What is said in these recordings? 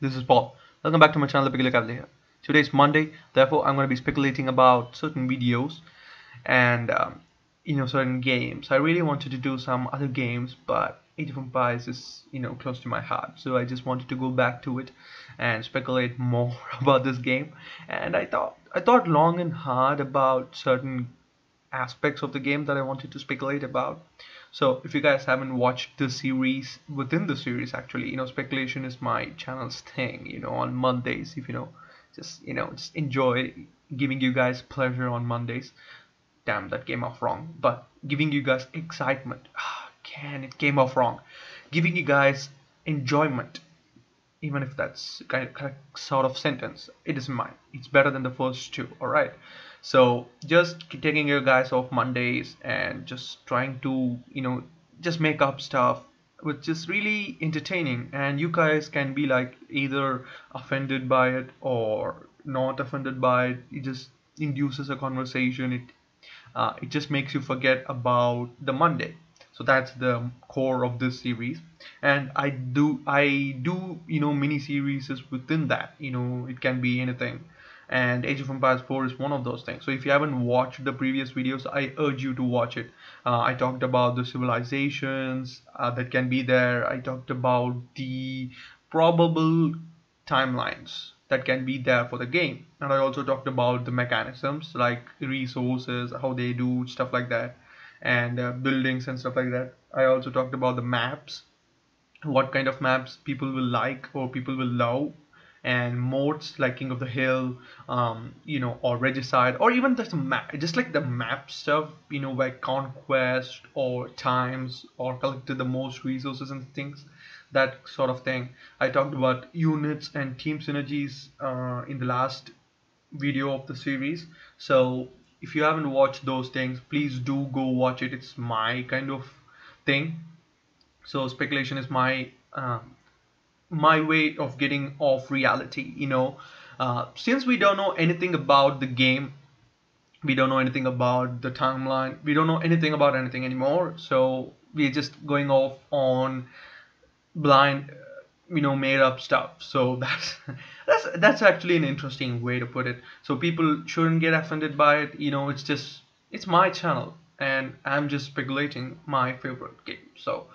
This is Paul. Welcome back to my channel, Cavalier. Today is Monday, therefore I'm going to be speculating about certain videos and certain games. I really wanted to do some other games, but Age of Empires is close to my heart, so I just wanted to go back to it and speculate more about this game. And I thought long and hard about certain aspects of the game that I wanted to speculate about. So if you guys haven't watched the series, within the series actually, speculation is my channel's thing, on Mondays, if just enjoy giving you guys pleasure on Mondays. Damn, that came off wrong. But giving you guys excitement. It came off wrong. Giving you guys enjoyment, even if that's kind of sort of sentence, it is mine. It's better than the first two. All right, so just taking you guys off Mondays and just trying to just make up stuff which is really entertaining, and you guys can be like either offended by it or not offended by it. It just induces a conversation. It just makes you forget about the Monday. So that's the core of this series, and I do mini series within that. It can be anything, and Age of Empires 4 is one of those things. So if you haven't watched the previous videos, I urge you to watch it. I talked about the civilizations that can be there. I talked about the probable timelines that can be there for the game, and I also talked about the mechanisms like resources, how they do stuff like that, and buildings and stuff like that. I also talked about the maps, what kind of maps people will like or people will love, and modes like King of the Hill, or Regicide, or even just just like the map stuff, like conquest or times or collected the most resources and things, that sort of thing. I talked about units and team synergies in the last video of the series. So if you haven't watched those things, please do go watch it. It's my kind of thing. So speculation is my way of getting off reality. Since we don't know anything about the game, we don't know anything about the timeline, we don't know anything about anything anymore, so we're just going off on blind, made up stuff. So that's that's actually an interesting way to put it. So people shouldn't get offended by it. It's my channel, and I'm just speculating my favorite game. So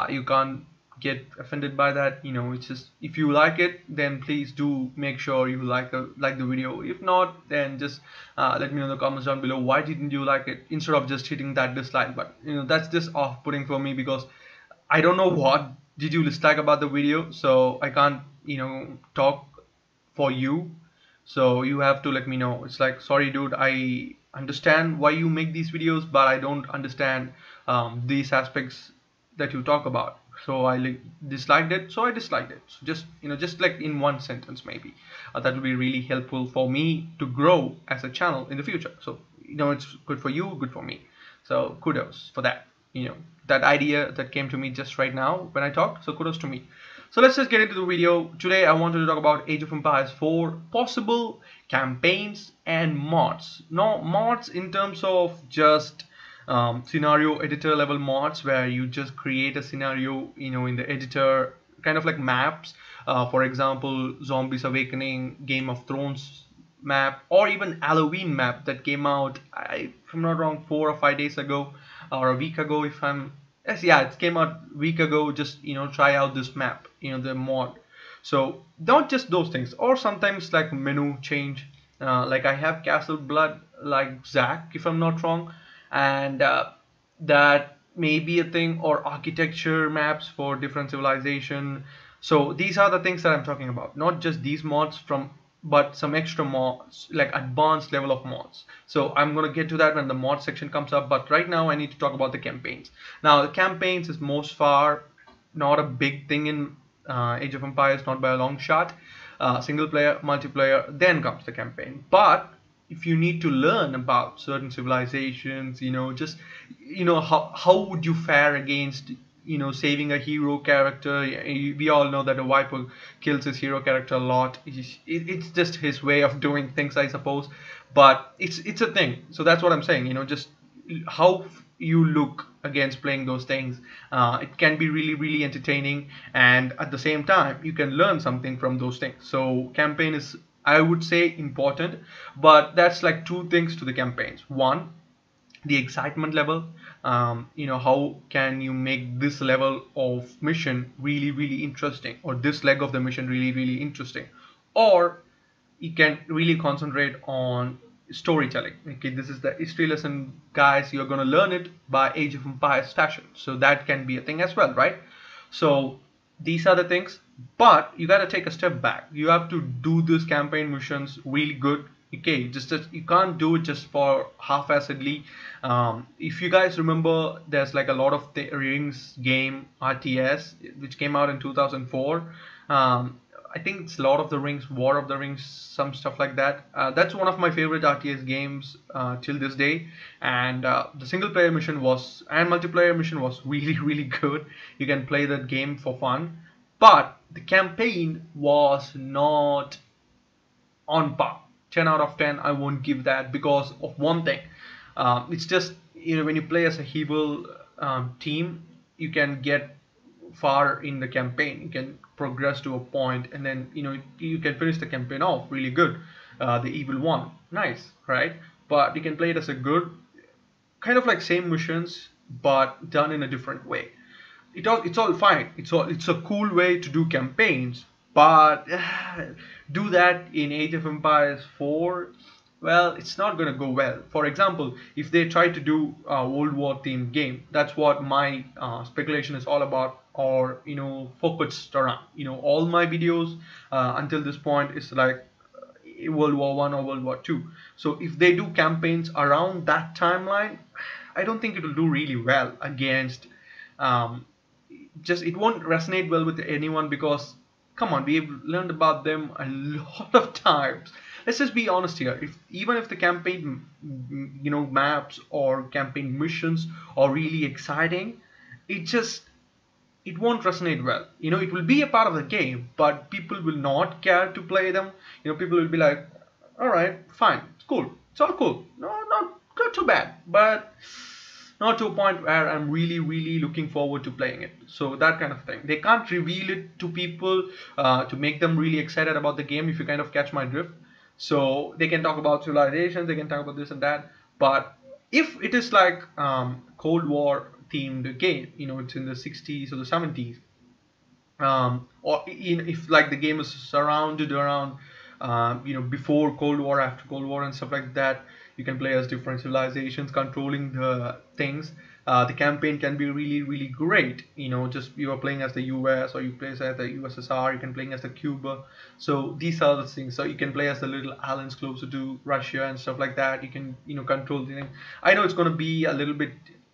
you can't get offended by that. It's just, if you like it, then please do make sure you like the video. If not, then just let me know in the comments down below why didn't you like it, instead of just hitting that dislike button. That's just off-putting for me, because I don't know what did you dislike about the video, so I can't talk for you. So you have to let me know. It's like, sorry dude, I understand why you make these videos, but I don't understand these aspects that you talk about. So I disliked it, so I disliked it. So just like in one sentence maybe, that will be really helpful for me to grow as a channel in the future. So it's good for you, good for me. So kudos for that. That idea that came to me just right now when I talked, so kudos to me. So let's just get into the video. Today I wanted to talk about Age of Empires 4 possible campaigns and mods. Now, mods in terms of just scenario editor level mods, where you just create a scenario in the editor, kind of like maps. For example, Zombies Awakening, Game of Thrones map, or even Halloween map that came out, if I'm not wrong, 4 or 5 days ago, or a week ago. It came out a week ago. Just try out this map, the mod. So not just those things, or sometimes like menu change, like I have Castle Blood like Zach, if I'm not wrong, and that may be a thing, or architecture maps for different civilization. So these are the things that I'm talking about, not just these mods but some extra mods, like advanced level of mods. So I'm gonna get to that when the mod section comes up, but right now I need to talk about the campaigns. Now, the campaigns is most far not a big thing in Age of Empires, not by a long shot. Single player, multiplayer, then comes the campaign. But if you need to learn about certain civilizations, just how would you fare against saving a hero character. We all know that a Viper kills his hero character a lot. It's just his way of doing things, I suppose, but it's a thing. So that's what I'm saying. Just how you look against playing those things. It can be really entertaining, and at the same time you can learn something from those things. So campaign is, I would say, important, but that's like two things to the campaigns. One, the excitement level. How can you make this level of mission really interesting, or this leg of the mission really interesting, or you can really concentrate on storytelling. Okay, this is the history lesson, guys. You're going to learn it by Age of Empires fashion, so that can be a thing as well, right? So these are the things, but you got to take a step back. You have to do these campaign missions really good. Okay, just you can't do it just for half-assedly. If you guys remember, there's like a lot of the Rings game RTS which came out in 2004. I think it's Lord of the Rings, War of the Rings, some stuff like that. That's one of my favorite RTS games till this day. And the single player mission was, and multiplayer mission was really good. You can play that game for fun. But the campaign was not on par. 10 out of 10, I won't give that because of one thing. It's just, when you play as a evil team, you can get far in the campaign. You can progress to a point, and then you can finish the campaign off really good. The evil one, nice, right? But you can play it as a good, kind of like same missions but done in a different way. It's all fine. It's a cool way to do campaigns, but do that in Age of Empires 4, well, it's not gonna go well. For example, if they try to do a World War themed game, that's what my speculation is all about, or focused around. All my videos until this point is like World War One or World War Two. So if they do campaigns around that timeline, I don't think it will do really well against. Just it won't resonate well with anyone because, come on, we've learned about them a lot of times. Let's just be honest here. Even if the campaign maps or campaign missions are really exciting, it won't resonate well. It will be a part of the game, but people will not care to play them. People will be like, all right, fine, it's cool, it's all cool, no, not too bad, but not to a point where I'm really looking forward to playing it. So that kind of thing. They can't reveal it to people to make them really excited about the game, if you kind of catch my drift. So they can talk about civilizations, they can talk about this and that. But if it is like Cold War themed game, it's in the 60s or the 70s, or if like the game is surrounded around before Cold War, after Cold War and stuff like that, you can play as different civilizations controlling the things. The campaign can be really great. Just you are playing as the US, or you play as the USSR, you can play as the Cuba. So these are the things. So you can play as the little islands closer to Russia and stuff like that. You can control the thing. I know it's going to be a little bit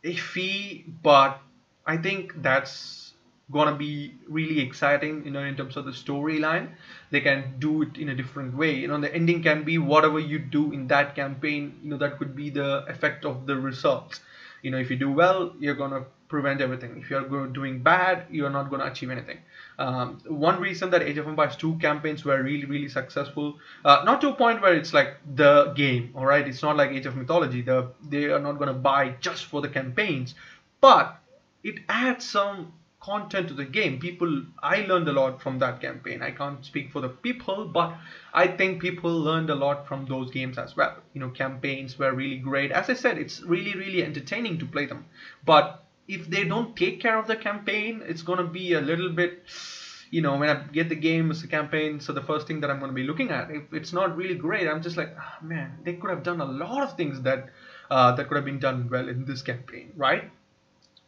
iffy, but I think that's gonna be really exciting. In terms of the storyline, they can do it in a different way. The ending can be whatever you do in that campaign. That could be the effect of the results. If you do well, you're gonna prevent everything. If you're doing bad, you're not gonna achieve anything. One reason that Age of Empires 2 campaigns were really successful, not to a point where it's like the game, all right, it's not like Age of Mythology. They are not gonna buy just for the campaigns, but it adds some content to the game. I learned a lot from that campaign. I can't speak for the people, but I think people learned a lot from those games as well. Campaigns were really great. As I said, it's really entertaining to play them. But if they don't take care of the campaign, it's gonna be a little bit, when I get the game as a campaign, so the first thing that I'm gonna be looking at, if it's not really great, I'm just like, oh, man, they could have done a lot of things that could have been done well in this campaign, right?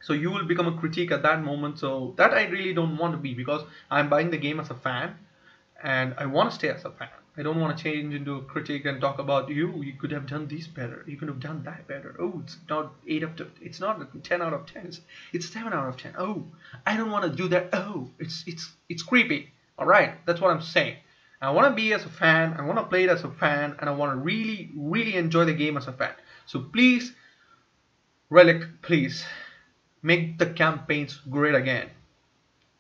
So you will become a critique at that moment. So that I really don't want to be, because I'm buying the game as a fan and I want to stay as a fan. I don't want to change into a critic and talk about you could have done this better, you could have done that better. Oh, it's not 8 out of, it's not 10 out of 10, it's 7 out of 10. Oh, I don't want to do that. Oh, it's creepy. All right, that's what I'm saying. I want to be as a fan, I want to play it as a fan, and I want to really enjoy the game as a fan. So please, Relic, please make the campaigns great again.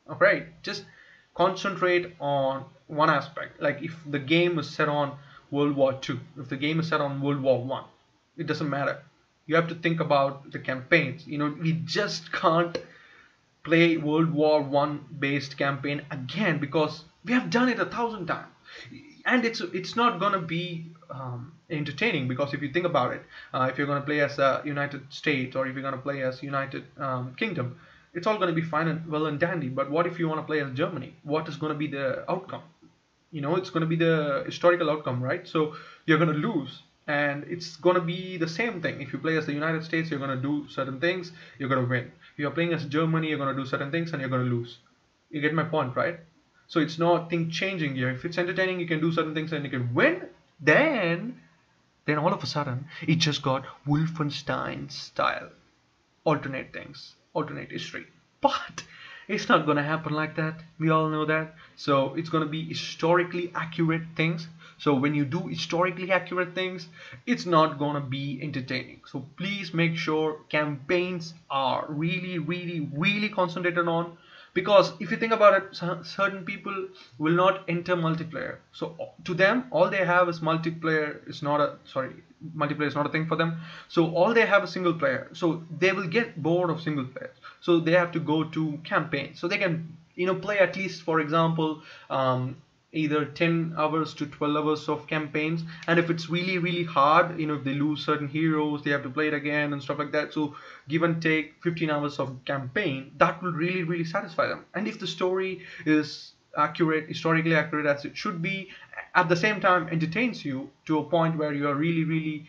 Alright, just concentrate on one aspect. Like if the game is set on World War II, if the game is set on World War I, it doesn't matter. You have to think about the campaigns. We just can't play World War One based campaign again because we have done it 1,000 times, and it's not gonna be entertaining. Because if you think about it, if you're gonna play as United States, or if you're gonna play as United Kingdom, it's all gonna be fine and well and dandy. But what if you want to play as Germany? What is gonna be the outcome? It's going to be the historical outcome, right? So you're going to lose, and it's going to be the same thing. If you play as the United States, you're going to do certain things, you're going to win. If you're playing as Germany, you're going to do certain things and you're going to lose. You get my point, right? So it's not thing changing here. If it's entertaining, you can do certain things and you can win. Then all of a sudden it just got Wolfenstein style, alternate things, alternate history. But it's not gonna happen like that. We all know that. So it's gonna be historically accurate things. So when you do historically accurate things, it's not gonna be entertaining. So please make sure campaigns are really, really, really concentrated on. Because if you think about it, certain people will not enter multiplayer. So to them, all they have is multiplayer. Multiplayer is not a thing for them. So all they have is single player. So they will get bored of single players. So they have to go to campaign. So they can play at least, for example, either 10 hours to 12 hours of campaigns. And if it's really, really hard, if they lose certain heroes, they have to play it again and stuff like that. So give and take 15 hours of campaign, that will really, really satisfy them. And if the story is accurate, historically accurate as it should be, at the same time entertains you to a point where you are really, really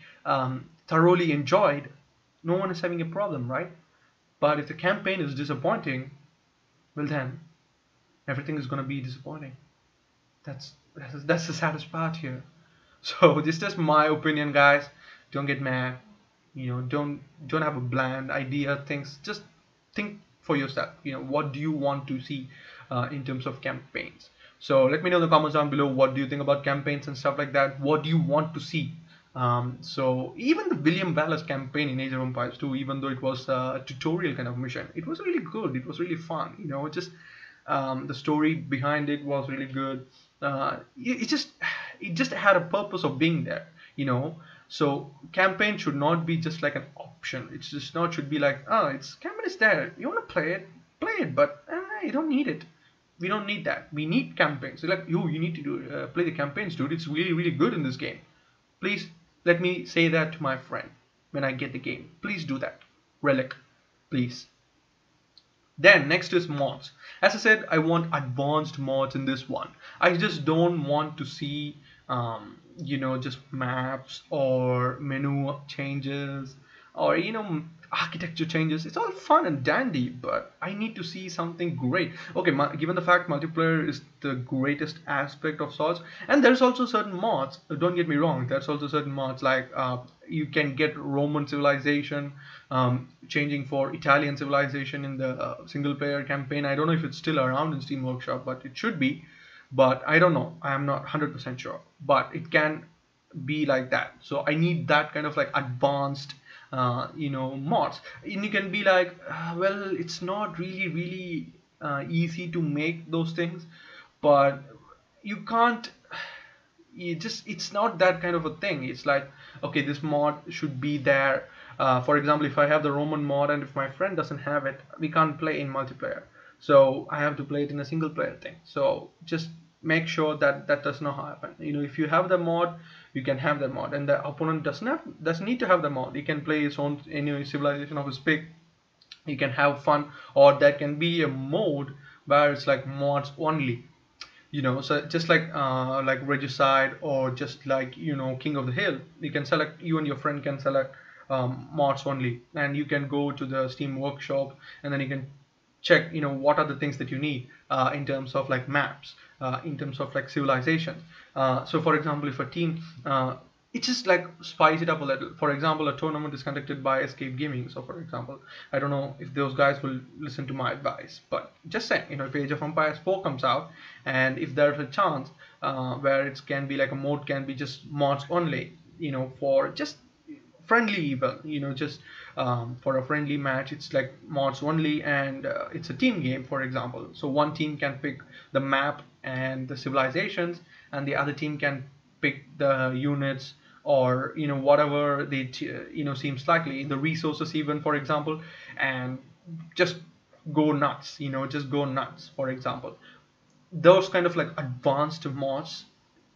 thoroughly enjoyed, no one is having a problem, right? But if the campaign is disappointing, well then everything is going to be disappointing. That's the saddest part here. So this is just my opinion, guys. Don't get mad. Don't have a bland idea. Just think for yourself. What do you want to see in terms of campaigns? So let me know in the comments down below. What do you think about campaigns and stuff like that? What do you want to see? So even the William Wallace campaign in Age of Empires 2, even though it was a tutorial kind of mission, it was really good. It was really fun. The story behind it was really good. It just had a purpose of being there. So campaign should not be just like an option. It's just not should be like, oh, it's campaign is there. You want to play it, but you don't need it. We don't need that. We need campaigns. So like you need to do play the campaigns, dude. It's really, really good in this game. Please let me say that to my friend when I get the game. Please do that. Relic, please. Then next is mods. As I said, I want advanced mods in this one. I just don't want to see just maps or menu changes or architecture changes. It's all fun and dandy, but I need to see something great. Okay, given the fact multiplayer is the greatest aspect of sorts, and there's also certain mods, don't get me wrong, there's also certain mods like you can get Roman civilization changing for Italian civilization in the single player campaign. I don't know if it's still around in Steam Workshop, but it should be. But I don't know, I am not 100% sure, but it can be like that. So I need that kind of like advanced mods. And you can be like, well, it's not really easy to make those things, but you can't, it's not that kind of a thing. It's like, okay, this mod should be there. For example, if I have the Roman mod and if my friend doesn't have it, we can't play in multiplayer. So I have to play it in a single player thing. So just make sure that that does not happen. If you have the mod, you can have the mod, and the opponent doesn't need to have the mod. He can play his own civilization of his pick. He can have fun, or there can be a mode where it's like mods only. So just like Regicide, or just like King of the Hill, you can select, you and your friend can select mods only, and you can go to the Steam Workshop, and then you can check what are the things that you need in terms of like maps, in terms of like civilizations. So for example, if a team it just like spice it up a little. For example, a tournament is conducted by Escape Gaming. So for example, I don't know if those guys will listen to my advice, but just saying, if Age of Empires 4 comes out, and if there's a chance where it can be like a mode can be just mods only, for just friendly even, just for a friendly match, it's like mods only, and it's a team game, for example. So one team can pick the map and the civilizations, and the other team can pick the units, or whatever they seems likely, the resources even, for example, and just go nuts, just go nuts. For example, those kind of like advanced mods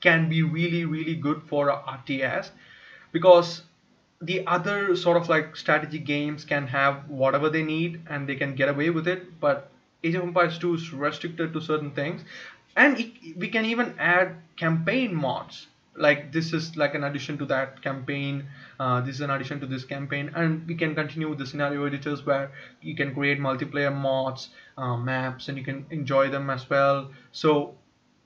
can be really really good for a RTS, because the other sort of like strategy games can have whatever they need and they can get away with it, but Age of Empires 2 is restricted to certain things. And we can even add campaign mods, like this is like an addition to that campaign, this is an addition to this campaign, and we can continue with the scenario editors where you can create multiplayer mods, maps, and you can enjoy them as well. So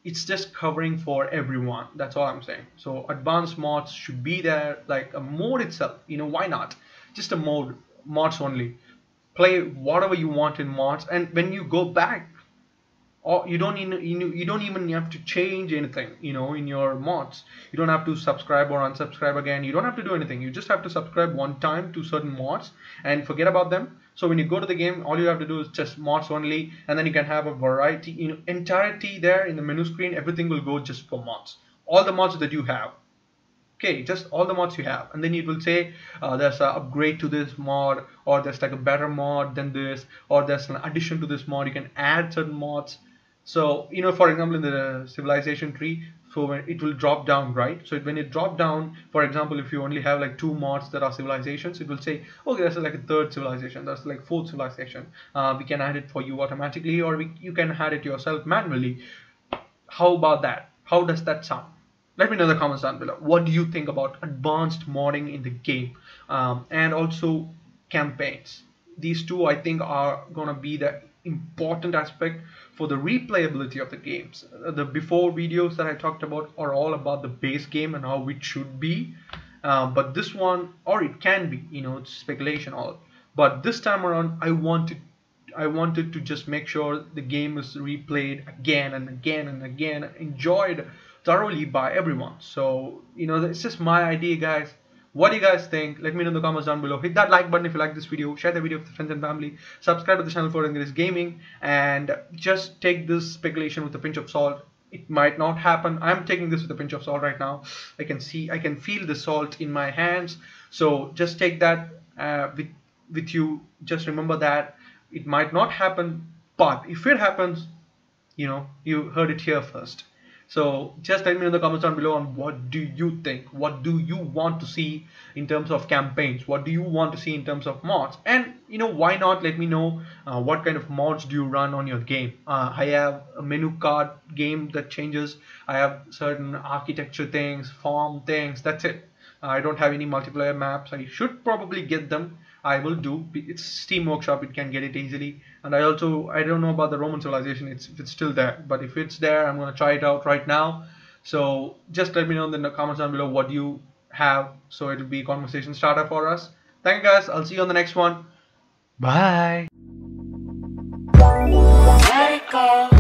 it's just covering for everyone, that's all I'm saying. So advanced mods should be there, like a mode itself, why not just a mods only. Play whatever you want in mods, and when you go back, or you don't even have to change anything, in your mods. You don't have to subscribe or unsubscribe again. You don't have to do anything. You just have to subscribe one time to certain mods and forget about them. So when you go to the game, all you have to do is just mods only, and then you can have a variety, entirety there in the menu screen. Everything will go just for mods, all the mods that you have. Okay, just all the mods you have, and then it will say there's an upgrade to this mod, or there's like a better mod than this, or there's an addition to this mod. You can add certain mods. So for example, in the civilization tree, so when it will drop down, right? So when it drop down, for example, if you only have like 2 mods that are civilizations, it will say, okay, there's like a 3rd civilization, that's like 4th civilization. We can add it for you automatically, or you can add it yourself manually. How about that? How does that sound? Let me know in the comments down below. What do you think about advanced modding in the game, and also campaigns? These two, I think, are gonna be the important aspect for the replayability of the games. The before videos that I talked about are all about the base game and how it should be, but this one, or it can be, it's speculation all. But this time around, I wanted to just make sure the game is replayed again and again and again, enjoyed thoroughly by everyone. So it's just my idea, guys. What do you guys think? Let me know in the comments down below. Hit that like button if you like this video, share the video with friends and family, subscribe to the channel for English Gaming, and just take this speculation with a pinch of salt. It might not happen. I'm taking this with a pinch of salt right now. I can feel the salt in my hands. So just take that with you. Just remember that it might not happen, but if it happens, you heard it here first. So just let me know in the comments down below on what do you think, what do you want to see in terms of campaigns, what do you want to see in terms of mods, and why not let me know what kind of mods do you run on your game. I have a menu card game that changes, I have certain architecture things, farm things, that's it. I don't have any multiplayer maps. I should probably get them. I will do. It's Steam Workshop. It can get it easily. And I don't know about the Roman civilization. If it's still there. But if it's there, I'm gonna try it out right now. So just let me know in the comments down below what you have. So it'll be a conversation starter for us. Thank you guys. I'll see you on the next one. Bye. Let it go.